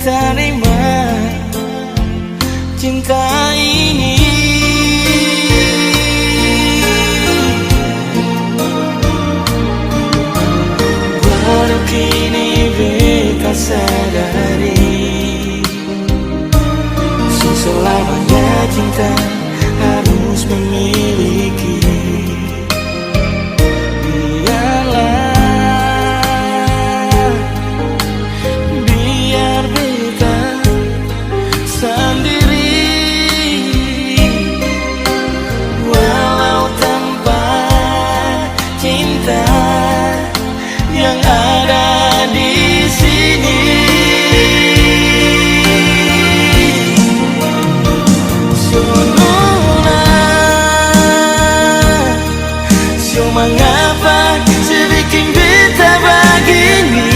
terima cinta ini. Baru kini beta sadari, selamanya cinta harus memiliki. Biar beta sendiri, walau tanpa cinta yang ada di sini. Mengapa sebikin beta begini?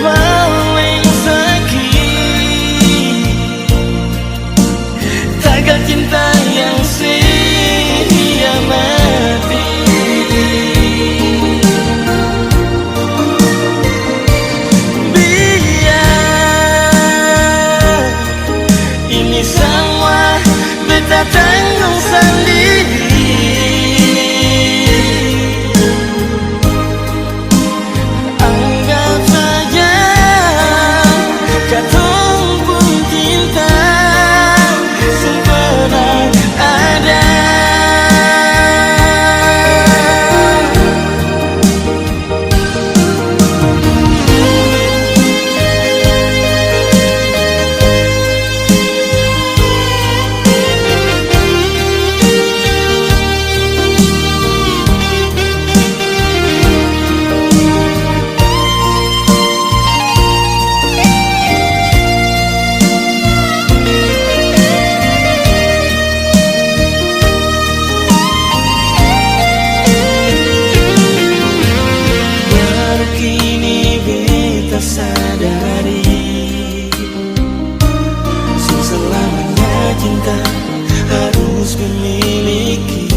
Paling sakit tagal cinta yang sia mati. Biar ini semua beta tanggung sendiri. Anggap saja katong pun cinta sempurna ada. Sadari, selamanya cinta harus memiliki.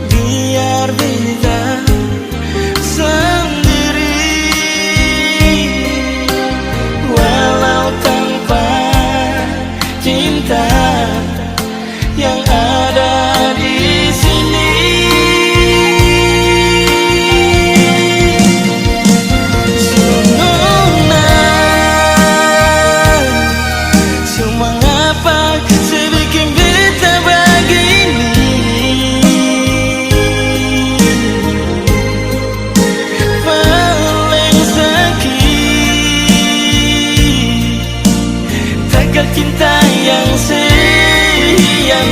Biar beta sendiri, walau tanpa cinta yang ada di sini. Cinta yang sia-sia.